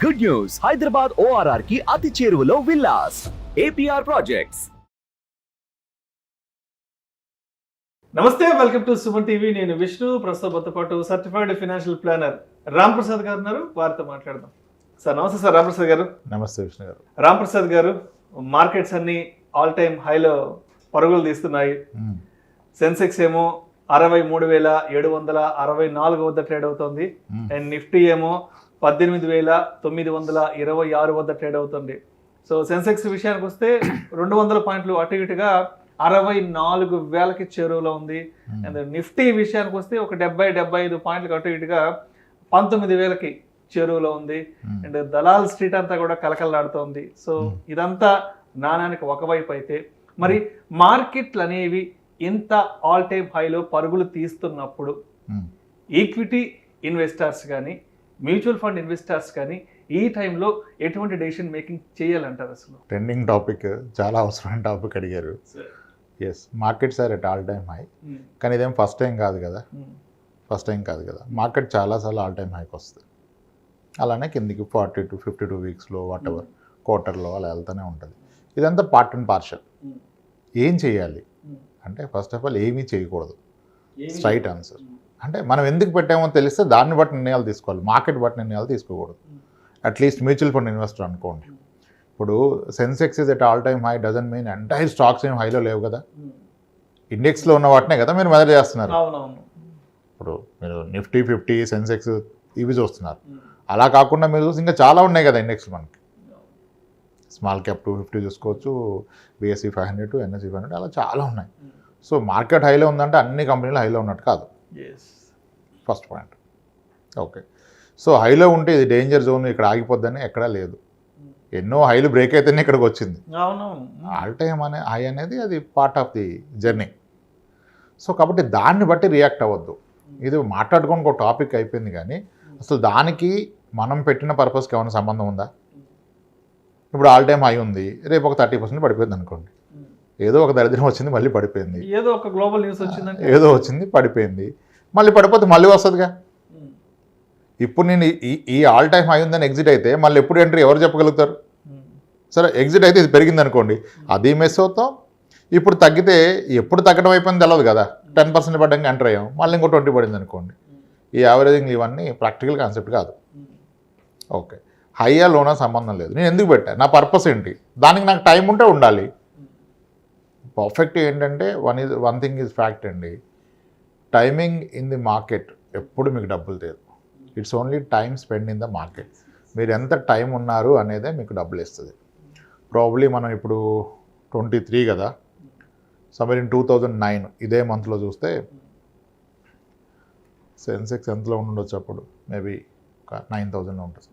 Good news, Hyderabad ORR కి అతి చేరువలో విల్లాస్ APR ప్రాజెక్ట్స్. నమస్తే, వెల్కమ్ టు సుమన్ టీవీ. నేను విష్ణు. ప్రస్తుతంతో పాటు certified financial planner Ram Prasad గారు ఉన్నారు. వారితో మాట్లాడదాం. సార్ నమస్తే. సార్ రామ్ ప్రసాద్ గారు. నమస్తే విష్ణు గారు. రామ్ ప్రసాద్ గారు, మార్కెట్స్ అన్ని ఆల్ టైమ్ హైలో పరుగులు తీస్తున్నాయి. సెన్సెక్స్ ఏమో 63,764 వద్ద ట్రేడ్ అవుతుంది. అండ్ నిఫ్టీ ఏమో 18,926 వద్ద ట్రేడ్ అవుతుంది. సో సెన్సెక్స్ విషయానికి వస్తే 200 పాయింట్లు అటు ఇటుగా 64,000కి చేరువలో ఉంది. అండ్ నిఫ్టీ విషయానికి వస్తే ఒక 70-75 పాయింట్లకు అటు ఇటుగా 19,000కి చేరువలో ఉంది. అండ్ దలాల్ స్ట్రీట్ అంతా కూడా కలకలలాడుతోంది. సో ఇదంతా నాణానికి ఒకవైపు అయితే, మరి మార్కెట్లు అనేవి ఇంత ఆల్ టైమ్ హైలో పరుగులు తీస్తున్నప్పుడు ఈక్విటీ ఇన్వెస్టర్స్ కానీ మ్యూచువల్ ఫండ్ ఇన్వెస్టర్స్ కానీ ఈ టైంలో ఎటువంటి డెసిషన్ మేకింగ్ చేయాలంటారు? అసలు ట్రెండింగ్ టాపిక్, చాలా అవసరమైన టాపిక్ అడిగారు. Yes, markets are at all time high. కానీ ఇదేం ఫస్ట్ టైం కాదు కదా. మార్కెట్ చాలాసార్లు ఆల్ టైమ్ హైకి వస్తుంది. అలానే కిందికి 40 to 52 వీక్స్లో వాట్ ఎవర్ క్వార్టర్లో అలా వెళ్తూనే ఉంటుంది. ఇదంతా పార్ట్ అండ్ పార్షల్. ఏం చేయాలి అంటే, ఫస్ట్ ఆఫ్ ఆల్ ఏమీ చేయకూడదు. Straight answer. అంటే మనం ఎందుకు పెట్టామో తెలిస్తే దాన్ని బట్టి నిర్ణయాలు తీసుకోవాలి, మార్కెట్ బట్టి నిర్ణయాలు తీసుకోకూడదు. అట్లీస్ట్ మ్యూచువల్ ఫండ్ ఇన్వెస్టర్ అనుకోండి. ఇప్పుడు Sensex is at all time high doesn't mean entire stocks ఏం హైలో లేవు కదా. ఇండెక్స్లో ఉన్న వాటినే కదా మీరు మెజర్ చేస్తున్నారు. ఇప్పుడు మీరు నిఫ్టీ 50, సెన్సెక్స్ ఇవి చూస్తున్నారు. అలా కాకుండా మీరు చూసి ఇంకా చాలా ఉన్నాయి కదా ఇండెక్స్లు. మనకి స్మాల్ క్యాప్ 250 చూసుకోవచ్చు, BSE 500, NSE 500, అలా చాలా ఉన్నాయి. సో మార్కెట్ హైలో ఉందంటే అన్ని కంపెనీలు హైలో ఉన్నట్టు కాదు. First point. ఓకే, సో హైలో ఉంటే ఇది డేంజర్ జోన్, ఇక్కడ ఆగిపోద్దని ఎక్కడా లేదు. ఎన్నో హైలు బ్రేక్ అయితేనే ఇక్కడికి వచ్చింది. ఆల్ టైమ్ అనే హై అనేది అది part of the journey. So కాబట్టి దాన్ని బట్టి రియాక్ట్ అవ్వద్దు. ఇది మాట్లాడుకోనికి ఒక టాపిక్ అయిపోయింది, కానీ అసలు దానికి మనం పెట్టిన పర్పస్కి ఏమైనా సంబంధం ఉందా? ఇప్పుడు ఆల్ టైమ్ హై ఉంది, రేపు ఒక 30% పడిపోయింది అనుకోండి. ఏదో ఒక దరిద్రం వచ్చింది, మళ్ళీ పడిపోయింది. ఏదో ఒక గ్లోబల్ న్యూస్ వచ్చిందంటే ఏదో వచ్చింది, పడిపోయింది, మళ్ళీ పడిపోతే మళ్ళీ వస్తుందిగా. ఇప్పుడు నేను ఈ ఆల్ టైమ్ హై ఉందని ఎగ్జిట్ అయితే మళ్ళీ ఎప్పుడు ఎంట్రీ ఎవరు చెప్పగలుగుతారు? సరే, ఎగ్జిట్ అయితే ఇది పెరిగింది అనుకోండి, అది మిస్ అవుతాం. ఇప్పుడు తగ్గితే ఎప్పుడు తగ్గడం అయిపోయింది తెలియదు కదా. 10% పడ్డానికి ఎంటర్ అయ్యాం, మళ్ళీ ఇంకో 20 పడింది అనుకోండి. ఈ యావరేజింగ్ ఇవన్నీ ప్రాక్టికల్ కాన్సెప్ట్ కాదు. ఓకే, హైయా లోనా సంబంధం లేదు. నేను ఎందుకు పెట్టా, నా పర్పస్ ఏంటి, దానికి నాకు టైం ఉంటే ఉండాలి. పర్ఫెక్ట్ ఏంటంటే వన్ థింగ్ ఈజ్ ఫ్యాక్ట్ అండి, టైమింగ్ ఇన్ ది మార్కెట్ ఎప్పుడు మీకు డబ్బులు తేదు. It's only time spend in the market. మీరు ఎంత టైం ఉన్నారు అనేదే మీకు డబ్బులు ఇస్తుంది. ప్రాబ్లీ మనం ఇప్పుడు 23 కదా, సమ్వేర్ ఇన్ 2009 ఇదే మంత్లో చూస్తే సెన్సెక్స్ ఎంతలో ఉండొచ్చు అప్పుడు? మేబీ 9,000లో ఉంటుంది.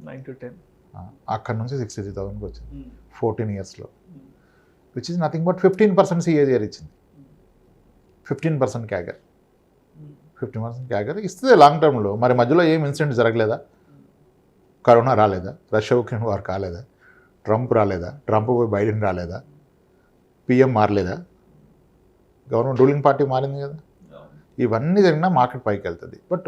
9 to 10. అక్కడ నుంచి 63,000కి వచ్చింది 14 ఇయర్స్లో, which is nothing but 15% CAGR ఇచ్చింది. 15% క్యాగర్, 15% క్యాగర్ ఇస్తుంది లాంగ్ టర్మ్లో. మరి మధ్యలో ఏం ఇన్సిడెంట్ జరగలేదా? కరోనా రాలేదా? రష్యా ఉక్రెయిన్ వార్ కాలేదా? ట్రంప్ రాలేదా? ట్రంప్ పోయి బైడెన్ రాలేదా? PM మారలేదా? గవర్నమెంట్ రూలింగ్ పార్టీ మారింది కదా. ఇవన్నీ జరిగినా మార్కెట్ పైకి వెళ్తుంది. బట్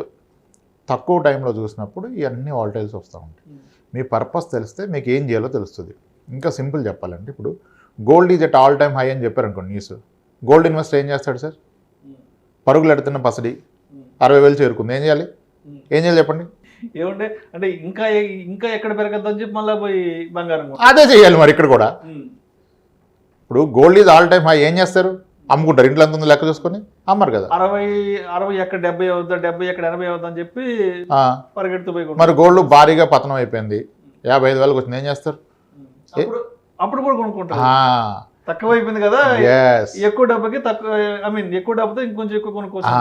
తక్కువ టైంలో చూసినప్పుడు ఇవన్నీ వాల్టైల్స్ వస్తూ ఉంటాయి. మీ పర్పస్ తెలిస్తే మీకు ఏం చేయాలో తెలుస్తుంది. ఇంకా సింపుల్ చెప్పాలంటే, ఇప్పుడు gold is at all time high అని చెప్పారు అనుకోండి న్యూస్. గోల్డ్ ఇన్వెస్టర్ ఏం చేస్తాడు సార్? పరుగులు ఎడుతున్న పసడి 60,000 చేరుకుంది, ఏం చేయాలి చెప్పండి? ఏమంటే అంటే ఇంకా ఇంకా ఎక్కడ పెరగద్దని చెప్పి మళ్ళీ పోయి బంగారం అదే చేయాలి. మరి ఇక్కడ కూడా ఇప్పుడు gold is all time high, ఏం చేస్తారు? అమ్ముకుంటారు. ఇంట్లో ఎంత ఉందో లెక్క చూసుకొని అమ్మరు కదా. 60 ఎక్కడ 70 అవుద్దా, 70 ఎక్కడ 80 అవుద్దా అని చెప్పి పరిగెడుతూ పోయి. మరి గోల్డ్ భారీగా పతనం అయిపోయింది, 55,000కి వచ్చింది, ఏం చేస్తారు? అప్పుడు కూడా కొనుక్కుంటారు. తక్కువ అయిపోయింది కదా, ఎక్కువ డబ్బుకి తక్కువ, ఎక్కువ డబ్బుతో ఇంకొంచెం ఎక్కువ కొనుక్కోవచ్చు.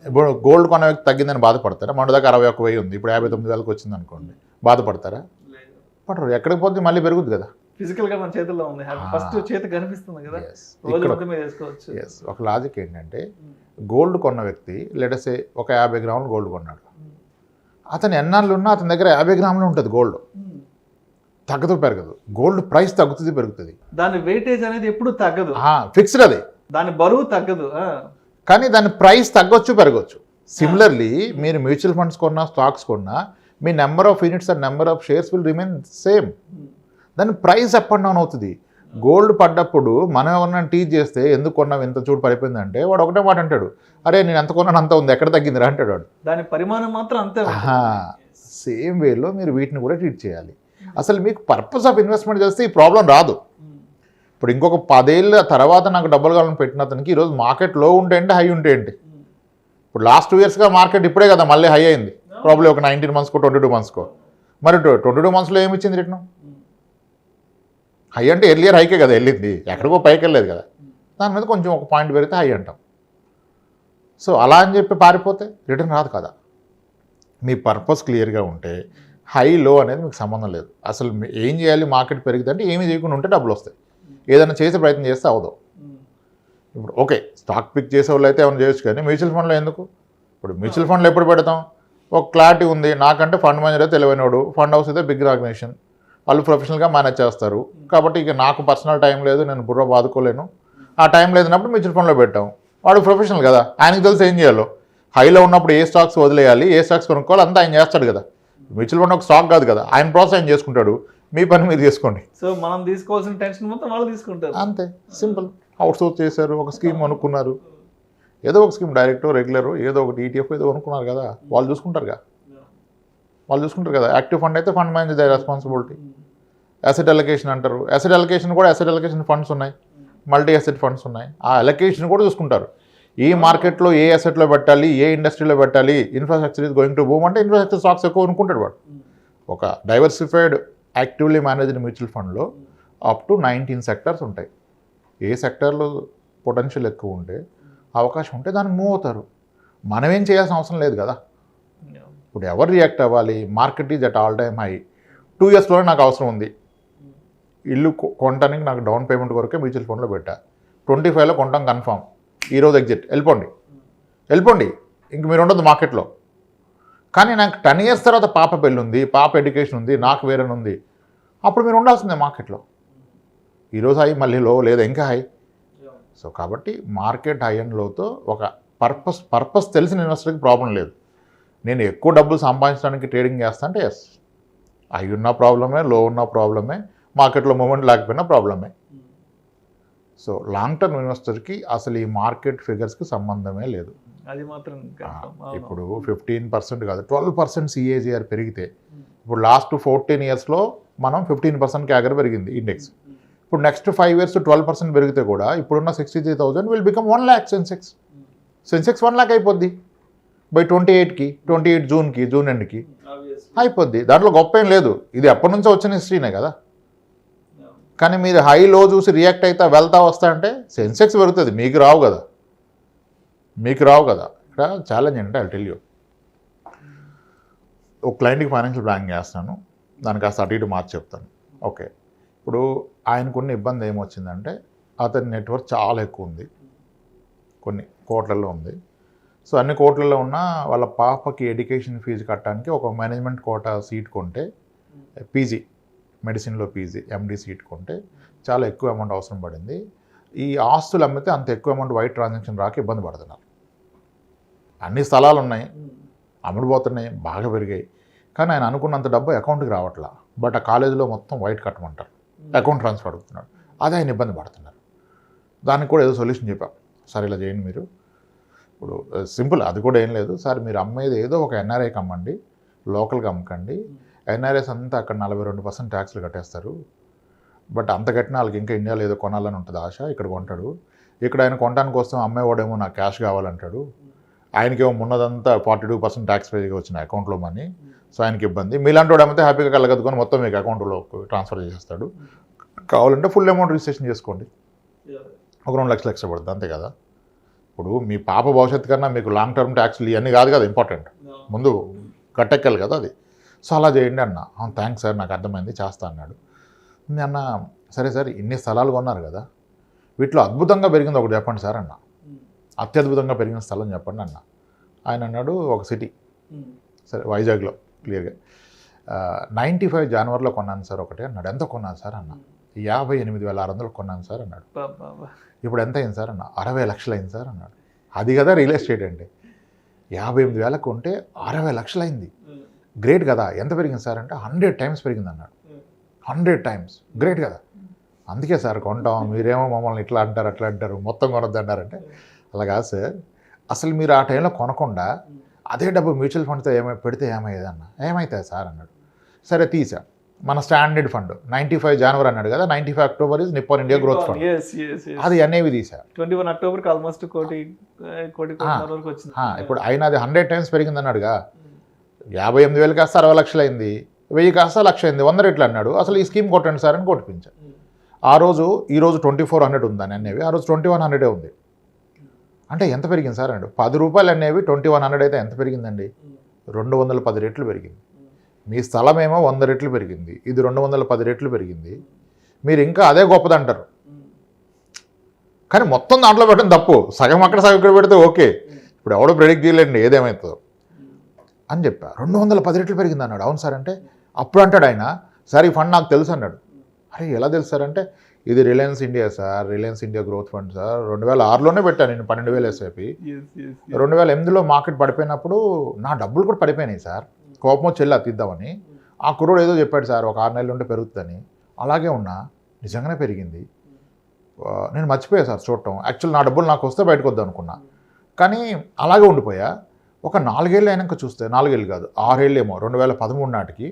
ఇప్పుడు గోల్డ్ కొన తగ్గిందని బాధపడతారా? మన దగ్గర 61,000 ఉంది, ఇప్పుడు 59,000కి వచ్చింది అనుకోండి, బాధపడతారా? పడరు. ఎక్కడికి పోతే మళ్ళీ పెరుగుతుంది కదా. ఫిజికల్ గా మన చేతుల్లో ఉంది, ఫస్ట్ చేతి కనిపిస్తుంది కదా. ఒక లాజిక్ ఏంటంటే, గోల్డ్ కొన్న వ్యక్తి లెటసే ఒక 50 గ్రాములు గోల్డ్ కొన్నాడు. అతను ఎన్నాళ్ళు ఉన్నా అతని దగ్గర 50 గ్రాములు ఉంటుంది గోల్డ్. తగ్గదు పెరగదు, గోల్డ్ ప్రైస్ తగ్గుతుంది పెరుగుతుంది. దాని వెయిటేజ్ అనేది ఎప్పుడు తగ్గదు, ఫిక్స్డ్. అది దాని బరువు తగ్గదు, కానీ దాని ప్రైస్ తగ్గొచ్చు పెరగచ్చు. సిమిలర్లీ మీరు మ్యూచువల్ ఫండ్స్ కొన్నా, స్టాక్స్ కొన్నా, మీ number of units and number of shares will remain same. దాని ప్రైస్ అప్ అండ్ డౌన్ అవుతుంది. గోల్డ్ పడ్డప్పుడు మనం ఎవరన్నా టీచ్ చేస్తే ఎందుకు కొన్నావు ఇంత చూడు పడిపోయిందంటే వాడు ఒకటే మాట అంటాడు, అరే నేను ఎంత కొన్నాను అంత ఉంది, ఎక్కడ తగ్గిందిరా అంటాడు వాడు. దాని పరిమాణం మాత్రం అంతే. సేమ్ వేలో మీరు వీటిని కూడా ట్రీట్ చేయాలి. అసలు మీకు పర్పస్ ఆఫ్ ఇన్వెస్ట్మెంట్ చేస్తే ఈ ప్రాబ్లం రాదు. ఇప్పుడు ఇంకొక 10 ఏళ్ళ తర్వాత నాకు డబ్బులు కావాలని పెట్టిన అతనికి ఈరోజు మార్కెట్ లో ఉంటే ఏంటి, హై ఉంటే ఏంటి? ఇప్పుడు లాస్ట్ 2 ఇయర్స్గా మార్కెట్ ఇప్పుడే కదా మళ్ళీ హై అయింది, ప్రాబ్లం ఒక 19 మంత్స్కో 22 మంత్స్కో. మరి 22 మంత్స్లో ఏమి ఇచ్చింది రిటర్న్? హై అంటే ఎర్లియర్ హైకే కదా వెళ్ళింది, ఎక్కడికో పైకి వెళ్ళలేదు కదా. దాని మీద కొంచెం ఒక పాయింట్ పెరిగితే హై అంటాం. సో అలా అని చెప్పి పారిపోతే రిటర్న్ రాదు కదా. మీ పర్పస్ క్లియర్గా ఉంటే హై లో అనేది మీకు సంబంధం లేదు. అసలు ఏం చేయాలి, మార్కెట్ పెరిగితే ఏమీ చేయకుండా ఉంటే డబ్బులు వస్తాయి. ఏదైనా చేసే ప్రయత్నం చేస్తే అవదు. ఇప్పుడు ఓకే స్టాక్ పిక్ చేసే వాళ్ళు అయితే ఏమైనా చేయొచ్చు, కానీ మ్యూచువల్ ఫండ్లో ఎందుకు? ఇప్పుడు మ్యూచువల్ ఫండ్లో ఎప్పుడు పెడతాం? ఒక క్లారిటీ ఉంది, నాకంటే ఫండ్ మేనేజర్ తెలివైనవాడు, ఫండ్ హౌస్ అయితే బిగ్ ఆర్గనైజేషన్, వాళ్ళు ప్రొఫెషనల్గా మేనేజ్ చేస్తారు. కాబట్టి ఇక నాకు పర్సనల్ టైం లేదు, నేను బుర్ర బాదుకోలేను, ఆ టైం లేదన్నప్పుడు మ్యూచువల్ ఫండ్లో పెట్టాం. వాడు ప్రొఫెషనల్ కదా, ఆయనకు తెలిసి ఏం చేయాలో. హైలో ఉన్నప్పుడు ఏ స్టాక్స్ వదిలేయాలి, ఏ స్టాక్స్ కొనుక్కోవాలి అంతా ఆయన చేస్తాడు కదా. మ్యూచువల్ ఫండ్ ఒక స్టాక్ కాదు కదా, ఆయన ప్రాసెస్ ఆయన చేసుకుంటాడు, మీ పని మీరు చేసుకోండి. సో మనం తీసుకోవాల్సిన టెన్షన్ మొత్తం వాళ్ళు తీసుకుంటారు. అంతే సింపుల్. అవుట్ సోర్స్ చేశారు, ఒక స్కీమ్ అనుకున్నారు, ఏదో ఒక స్కీమ్ డైరెక్టో రెగ్యులరో ఏదో ఒకటి ఈటీఎఫ్ ఏదో అనుకున్నారు కదా, వాళ్ళు చూసుకుంటారు కదా. యాక్టివ్ ఫండ్ అయితే fund manager responsibility. Asset allocation అంటారు, అసెట్ అలొకేషన్ కూడా అసెట్ అలొకేషన్ ఫండ్స్ ఉన్నాయి, మల్టీ అసెట్ ఫండ్స్ ఉన్నాయి, ఆ అలొకేషన్ కూడా చూసుకుంటారు. ఈ మార్కెట్లో ఏ అసెట్లో పెట్టాలి, ఏ ఇండస్ట్రీలో పెట్టాలి, infrastructure is going to boom అంటే ఇన్ఫ్రాస్ట్రక్చర్ స్టాక్స్ ఎక్కువ అనుకుంటాడు వాడు. ఒక డైవర్సిఫైడ్ యాక్టివ్లీ మేనేజ్డ్ మ్యూచువల్ ఫండ్లో అప్ టు 19 సెక్టర్స్ ఉంటాయి. ఏ సెక్టర్లో పొటెన్షియల్ ఎక్కువ ఉంటే అవకాశం ఉంటే దానికి మూవ్ అవుతారు. మనమేం చేయాల్సిన అవసరం లేదు కదా. ఇప్పుడు ఎవరు రియాక్ట్ అవ్వాలి? Market is at all time high, 2 ఇయర్స్లోనే నాకు అవసరం ఉంది, ఇల్లు కొనడానికి నాకు డౌన్ పేమెంట్ వరకే మ్యూచువల్ ఫండ్లో పెట్టా, 25లో కొంటాం కన్ఫామ్, ఈరోజు ఎగ్జిట్, వెళ్ళిపోండి, ఇంక మీరు ఉండదు మార్కెట్లో. కానీ నాకు 10 ఇయర్స్ తర్వాత పాప పెళ్ళి ఉంది, పాప ఎడ్యుకేషన్ ఉంది, నాకు వేరే ఉంది, అప్పుడు మీరు ఉండాల్సిందే మార్కెట్లో. ఈరోజు హై మళ్ళీ లో లేదా ఇంకా హై. సో కాబట్టి మార్కెట్ హై అండ్ లోతో ఒక పర్పస్ తెలిసిన ఇన్వెస్టర్కి ప్రాబ్లం లేదు. నేను ఎక్కువ డబ్బులు సంపాదించడానికి ట్రేడింగ్ చేస్తా అంటే ఎస్, హై ఉన్న ప్రాబ్లమే, లో ఉన్న ప్రాబ్లమే, మార్కెట్లో మూమెంట్ లేకపోయినా ప్రాబ్లమే. సో లాంగ్ టర్మ్ ఇన్వెస్టర్కి అసలు ఈ మార్కెట్ ఫిగర్స్కి సంబంధమే లేదు. అది మాత్రం ఇప్పుడు 15% కాదు 12% CAGR పెరిగితే, ఇప్పుడు లాస్ట్ 14 ఇయర్స్లో మనం 15% క్యాగర్ పెరిగింది ఇండెక్స్. ఇప్పుడు నెక్స్ట్ 5 ఇయర్స్ 12% పెరిగితే కూడా ఇప్పుడున్న 63,000 will become 1 lakh Sensex 1 lakh అయిపోద్ది బై 28 జూన్ ఎండ్కి అయిపోద్ది. దాంట్లో గొప్ప ఏం లేదు, ఇది ఎప్పటి నుంచో వచ్చిన హిస్టరీనే కదా. కానీ మీరు హై లో చూసి రియాక్ట్ అవుతా వెళ్తా వస్తా అంటే సెన్సెక్స్ పెరుగుతుంది, మీకు రావు కదా. ఇక్కడ ఛాలెంజ్ అంటే ఐ టెల్ యూ, ఒక క్లయింట్కి ఫైనాన్షియల్ ప్లానింగ్ చేస్తాను, దానికి కాస్త అటు ఇటు మార్చి చెప్తాను. ఓకే, ఇప్పుడు ఆయనకున్న ఇబ్బంది ఏమొచ్చిందంటే అతని నెట్వర్క్ చాలా ఎక్కువ ఉంది, కొన్ని కోట్లలో ఉంది. సో అన్ని కోట్లలో ఉన్న వాళ్ళ పాపకి ఎడ్యుకేషన్ ఫీజు కట్టడానికి ఒక మేనేజ్మెంట్ కోటా సీట్ కొంటే, పీజీ మెడిసిన్లో పీజీ ఎండి సీట్ కొంటే చాలా ఎక్కువ అమౌంట్ అవసరం పడింది. ఈ ఆస్తులు అమ్మితే అంత ఎక్కువ అమౌంట్ వైట్ ట్రాన్సాక్షన్ రాక ఇబ్బంది పడుతున్నారు. అన్ని స్థలాలు ఉన్నాయి, అమ్ముడుపోతున్నాయి, బాగా పెరిగాయి, కానీ ఆయన అనుకున్నంత డబ్బు అకౌంట్కి రావట్లా. బట్ ఆ కాలేజీలో మొత్తం వైట్ కట్టమంటారు, అకౌంట్ ట్రాన్స్ఫర్ అడుగుతున్నాడు, అదే ఆయన ఇబ్బంది పడుతున్నారు. దానికి కూడా ఏదో సొల్యూషన్ చెప్పాం, సార్ ఇలా చేయండి మీరు. ఇప్పుడు సింపుల్, అది కూడా ఏం లేదు సార్, మీరు అమ్మేది ఏదో ఒక ఎన్ఆర్ఐకి అమ్మండి, లోకల్గా అమ్మకండి. ఎన్ఆర్ఐస్ అంతా అక్కడ 42% ట్యాక్స్లు కట్టేస్తారు, బట్ అంత కట్టిన వాళ్ళకి ఇంకా ఇండియాలో ఏదో కొనాలని ఉంటుంది ఆశ, ఇక్కడ కొంటాడు. ఇక్కడ ఆయన కొనడానికి వస్తాం, అమ్మేవాడేమో నాకు క్యాష్ కావాలంటాడు, ఆయనకేమో ఉన్నదంతా 42% ట్యాక్స్ పేగా వచ్చిన అకౌంట్లో మనీ. సో ఆయనకి ఇబ్బంది. మీలాంటి వాడు ఏమైతే హ్యాపీగా కలగదుకొని మొత్తం మీకు అకౌంట్లో ట్రాన్స్ఫర్ చేసేస్తాడు. కావాలంటే ఫుల్ అమౌంట్ రిజిస్ట్రేషన్ చేసుకోండి, ఒక 2 లక్షలు ఎక్స్ట్రా పడుతుంది, అంతే కదా. ఇప్పుడు మీ పాప భవిష్యత్తు కన్నా మీకు లాంగ్ టర్మ్ ట్యాక్స్లు ఇవన్నీ కాదు కదా ఇంపార్టెంట్, ముందు కట్టెక్కాలి కదా అది. సో అలా చేయండి అన్న. థ్యాంక్స్ సార్, నాకు అర్థమైంది, చేస్తా అన్నాడు. అన్న సరే సార్, ఇన్ని స్థలాలు కొన్నారు కదా, వీటిలో అద్భుతంగా పెరిగింది ఒకటి చెప్పండి సార్ అన్న, అత్యద్భుతంగా పెరిగిన స్థలం చెప్పండి అన్న. ఆయన అన్నాడు ఒక సిటీ, సరే వైజాగ్లో క్లియర్గా 95 జనవరిలో కొన్నాను సార్ ఒకటే అన్నాడు. ఎంత కొన్నాను సార్ అన్న? 58,600 కొన్నాను సార్ అన్నాడు. ఇప్పుడు ఎంత అయింది సార్ అన్న? 60 లక్షలు అయింది సార్ అన్నాడు. అది కదా రియల్ ఎస్టేట్ అంటే, 58,000 కొంటే 60 లక్షలు అయింది. గ్రేట్ కదా, ఎంత పెరిగింది సార్ అంటే 100 టైమ్స్ పెరిగింది అన్నాడు. 100 టైమ్స్, గ్రేట్ కదా, అందుకే సార్ కొంటాం, మీరేమో మమ్మల్ని ఇట్లా అంటారు అట్లా అంటారు, మొత్తం కొనొద్దు అంటారంటే అలా కాదు సార్. అసలు మీరు ఆ టైంలో కొనకుండా అదే డబ్బు మ్యూచువల్ ఫండ్తో పెడితే ఏమయ్యేది అన్న. ఏమవుతుంది సార్ అన్నాడు. సరే తీసా, మన స్టాండర్డ్ ఫండ్ 95 జనవరి అన్నాడు కదా, 95 October is Nippon India growth fund, అది అనేవి తీసా. 21 అక్టోబర్కి ఆల్మోస్ట్ కోటి వరకు వచ్చింది. ఇప్పుడు ఆయన అది 100 టైమ్స్ పెరిగింది అన్నాడుగా, 58,000 కాస్త 60 లక్షలు అయింది, 1000 కాస్త 1,00,000 అయింది, 100 రెట్లు అన్నాడు. అసలు ఈ స్కీమ్ కొట్టండి సార్ అని కొట్టిపించాను. ఆ రోజు ఈరోజు 2400 ఉందని అనేవి, ఆ రోజు 2100 ఉంది. అంటే ఎంత పెరిగింది సార్ అన్నాడు. 10 రూపాయలు అనేవి 2100 అయితే ఎంత పెరిగిందండి? 210 రెట్లు పెరిగింది. మీ స్థలం ఏమో 100 రెట్లు పెరిగింది, ఇది 210 రెట్లు పెరిగింది. మీరు ఇంకా అదే గొప్పదంటారు, కానీ మొత్తం దాంట్లో పెట్టడం తప్పు. సగం అక్కడ సగం ఇక్కడ పెడితే ఓకే. ఇప్పుడు ఎవడో ప్రెడిక్ట్ చేయలేండి ఏదేమవుతుందో అని చెప్పా. 210 రెట్లు పెరిగింది అన్నాడు. అవును సార్ అంటే అప్పుడు అంటాడు ఆయన, సార్ ఈ ఫండ్ నాకు తెలుసు అన్నాడు. అరే ఎలా తెలుసు సార్ అంటే, ఇది Reliance India sir, Reliance India growth fund sir, 2006లోనే పెట్టాను నేను 12,000 ఎస్ఐపి. 2008లో మార్కెట్ పడిపోయినప్పుడు నా డబ్బులు కూడా పడిపోయినాయి సార్, కోపం వచ్చి వెళ్ళి తీద్దామని. ఆ కుర్రోడు ఏదో చెప్పాడు సార్, ఒక 6 నెలలు ఉంటే పెరుగుతుందని. అలాగే ఉన్నా, నిజంగానే పెరిగింది. నేను మర్చిపోయా సార్ చూడటం. యాక్చువల్ నా డబ్బులు నాకు వస్తే బయటకు వద్దాం అనుకున్నా, కానీ అలాగే ఉండిపోయా. ఒక 4 ఏళ్ళు అయినాక చూస్తే, 4 ఏళ్ళు కాదు 6 ఏళ్ళు ఏమో, 2013 నాటికి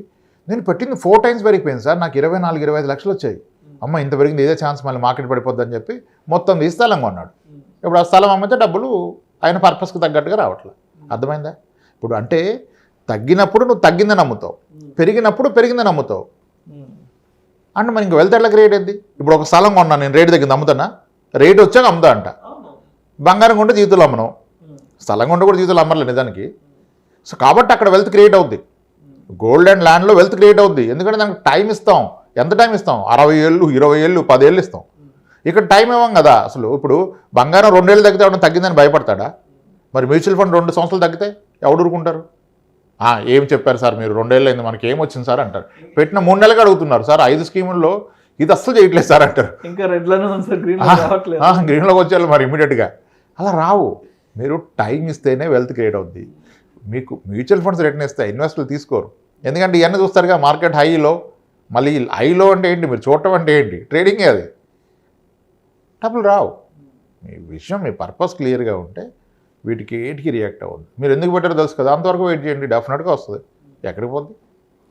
నేను పెట్టింది 4 టైమ్స్ పెరిగిపోయింది సార్. నాకు 24-25 లక్షలు వచ్చాయి. అమ్మ ఇంత పెరిగింది, ఇదే ఛాన్స్ మళ్ళీ మార్కెట్ పడిపోద్దని చెప్పి మొత్తం తీసి స్థలం కొన్నాడు. ఇప్పుడు ఆ స్థలం అమ్మితే డబ్బులు ఆయన పర్పస్కి తగ్గట్టుగా రావట్లేదు. అర్థమైందా? ఇప్పుడు అంటే తగ్గినప్పుడు నువ్వు తగ్గిందని నమ్ముతావు, పెరిగినప్పుడు పెరిగిందని నమ్ముతావు. అంటే మరి ఇంక వెళ్తే ఎట్లా క్రియేట్ అయింది? ఇప్పుడు ఒక స్థలం కొన్నాను నేను, రేటు తగ్గింది అమ్ముతానా? రేటు వచ్చాక అమ్ముతా అంట. బంగారం కొంటే జీవితంలో అమ్మను, స్థలం కొంటే కూడా జీవితంలో అమ్మర్లేదు నిజానికి. సో కాబట్టి అక్కడ వెల్త్ క్రియేట్ అవుద్ది. గోల్డ్ అండ్ ల్యాండ్లో వెల్త్ క్రియేట్ అవుద్ది. ఎందుకంటే దానికి టైం ఇస్తాం. ఎంత టైం ఇస్తాం? 60 ఏళ్ళు, 20 ఏళ్ళు, 10 ఏళ్ళు ఇస్తాం. ఇక్కడ టైం ఇవ్వం కదా. అసలు ఇప్పుడు బంగారం 2 ఏళ్ళు తగ్గితే ఎవరైనా తగ్గిందని భయపడతాడా? మరి మ్యూచువల్ ఫండ్ 2 సంవత్సరాలు తగ్గితే ఎవడు ఊరుకుంటారు? ఏం చెప్పారు సార్ మీరు, 2 ఏళ్ళు అయింది మనకి ఏం వచ్చింది సార్ అంటారు. పెట్టిన 3 నెలలుగా అడుగుతున్నారు సార్, 5 స్కీముల్లో ఇది అస్సలు చేయట్లేదు సార్ అంటారు. ఇంకా గ్రీన్లోకి వచ్చేయాలి మరి ఇమీడియట్గా. అలా రావు. మీరు టైం ఇస్తేనే వెల్త్ క్రియేట్ అవుద్ది. మీకు మ్యూచువల్ ఫండ్స్ రిటర్న్ ఇస్తాయి, ఇన్వెస్టర్లు తీసుకోరు. ఎందుకంటే ఇవన్నీ చూస్తారుగా, మార్కెట్ హైలో. మళ్ళీ హైలో అంటే ఏంటి, మీరు చూడటం అంటే ఏంటి, ట్రేడింగే అది. డబ్బులు రావు. మీ విషయం, మీ పర్పస్ క్లియర్గా ఉంటే వీటికి ఏటికి రియాక్ట్ అవ్వద్దు. మీరు ఎందుకు పెట్టారో తెలుసు కదా, అంతవరకు వెయిట్ చేయండి, డెఫినెట్గా వస్తుంది. ఎక్కడికి పోద్ది?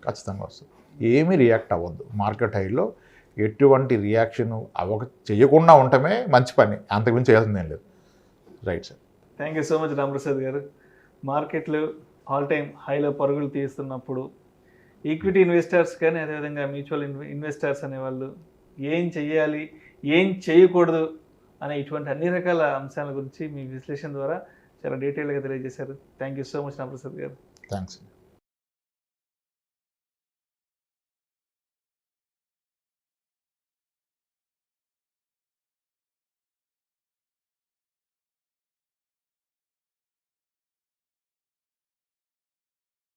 ఖచ్చితంగా వస్తుంది. ఏమీ రియాక్ట్ అవ్వద్దు. మార్కెట్ హైలో ఎటువంటి రియాక్షన్ చేయకుండా ఉండటమే మంచి పని, అంతకుమించి చేయాల్సింది ఏం లేదు. Right sir. Thank you so much Ramprasad గారు. మార్కెట్లు ఆల్ టైమ్ హైలో పరుగులు తీస్తున్నప్పుడు ఈక్విటీ ఇన్వెస్టర్స్ కానీ అదేవిధంగా మ్యూచువల్ ఇన్వెస్టర్స్ అనేవాళ్ళు ఏం చెయ్యాలి, ఏం చేయకూడదు అనే ఇటువంటి అన్ని రకాల అంశాల గురించి మీ విశ్లేషణ ద్వారా చాలా డీటెయిల్గా తెలియజేశారు. Thank you so much Ramprasad గారు. థ్యాంక్స్.